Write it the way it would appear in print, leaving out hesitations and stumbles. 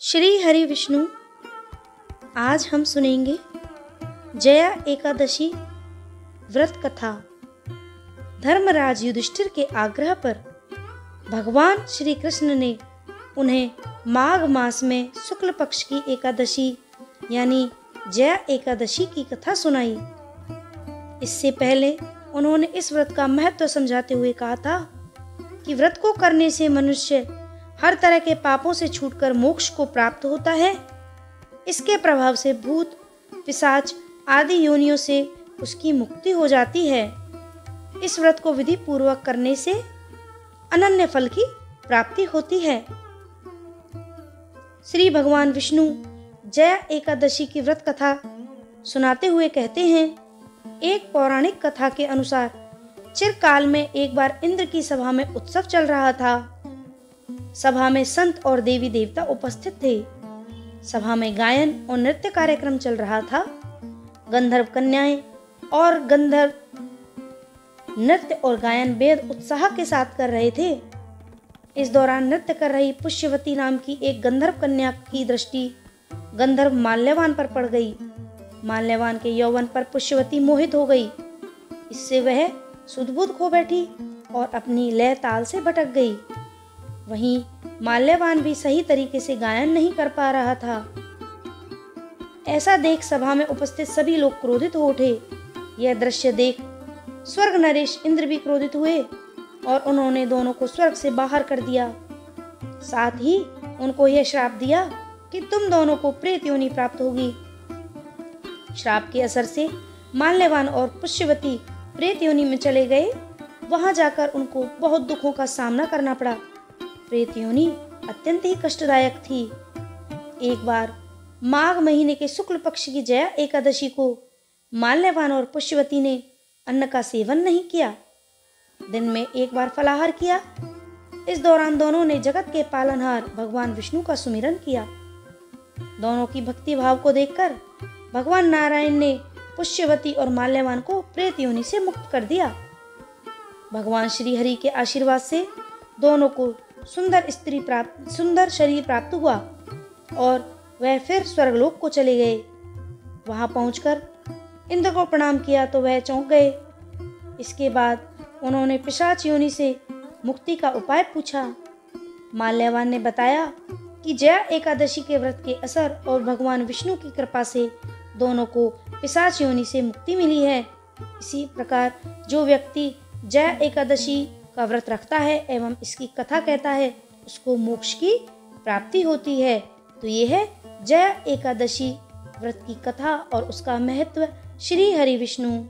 श्री हरि विष्णु। आज हम सुनेंगे जया एकादशी व्रत कथा। धर्मराज युधिष्ठिर के आग्रह पर भगवान श्री कृष्ण ने उन्हें माघ मास में शुक्ल पक्ष की एकादशी यानी जया एकादशी की कथा सुनाई। इससे पहले उन्होंने इस व्रत का महत्व समझाते हुए कहा था कि व्रत को करने से मनुष्य हर तरह के पापों से छूटकर मोक्ष को प्राप्त होता है। इसके प्रभाव से भूत, पिशाच आदि योनियों से उसकी मुक्ति हो जाती है। इस व्रत को विधि पूर्वक करने से अनन्य फल की प्राप्ति होती है। श्री भगवान विष्णु जया एकादशी की व्रत कथा सुनाते हुए कहते हैं, एक पौराणिक कथा के अनुसार चिरकाल में एक बार इंद्र की सभा में उत्सव चल रहा था। सभा में संत और देवी देवता उपस्थित थे। सभा में गायन और नृत्य कार्यक्रम चल रहा था। गंधर्व कन्याएं और गंधर्व नृत्य और गायन बेहद उत्साह के साथ कर रहे थे। इस दौरान नृत्य कर रही पुष्यवती नाम की एक गंधर्व कन्या की दृष्टि गंधर्व माल्यवान पर पड़ गई। माल्यवान के यौवन पर पुष्यवती मोहित हो गई। इससे वह सुध-बुध खो बैठी और अपनी लय ताल से भटक गई। वहीं माल्यवान भी सही तरीके से गायन नहीं कर पा रहा था। ऐसा देख सभा में उपस्थित सभी लोग क्रोधित हो उठे। यह दृश्य देख स्वर्ग नरेश इंद्र भी क्रोधित हुए और उन्होंने दोनों को स्वर्ग से बाहर कर दिया। साथ ही उनको यह श्राप दिया कि तुम दोनों को प्रेत योनि प्राप्त होगी। श्राप के असर से माल्यवान और पुष्यवती प्रेत योनि में चले गए। वहां जाकर उनको बहुत दुखों का सामना करना पड़ा। प्रेत योनि अत्यंत ही कष्टदायक थी। एक बार माघ महीने के शुक्ल पक्ष की जया एकादशी को माल्यवान और पुष्यवती ने अन्न का सेवन नहीं किया। दिन में एक बार फलाहार किया। इस दौरान दोनों ने जगत के पालनहार भगवान विष्णु का सुमिरन किया। दोनों की भक्ति भाव को देखकर भगवान नारायण ने पुष्यवती और माल्यवान को प्रेत योनि से मुक्त कर दिया। भगवान श्री हरि के आशीर्वाद से दोनों को सुंदर शरीर प्राप्त हुआ और वह फिर स्वर्गलोक को चले गए। वहां पहुंचकर इंद्र को प्रणाम किया तो वह चौंक गए। इसके बाद उन्होंने पिशाच योनि से मुक्ति का उपाय पूछा। माल्यवान ने बताया कि जया एकादशी के व्रत के असर और भगवान विष्णु की कृपा से दोनों को पिशाच योनि से मुक्ति मिली है। इसी प्रकार जो व्यक्ति जया एकादशी का व्रत रखता है एवं इसकी कथा कहता है, उसको मोक्ष की प्राप्ति होती है। तो ये है जया एकादशी व्रत की कथा और उसका महत्व। श्री हरि विष्णु।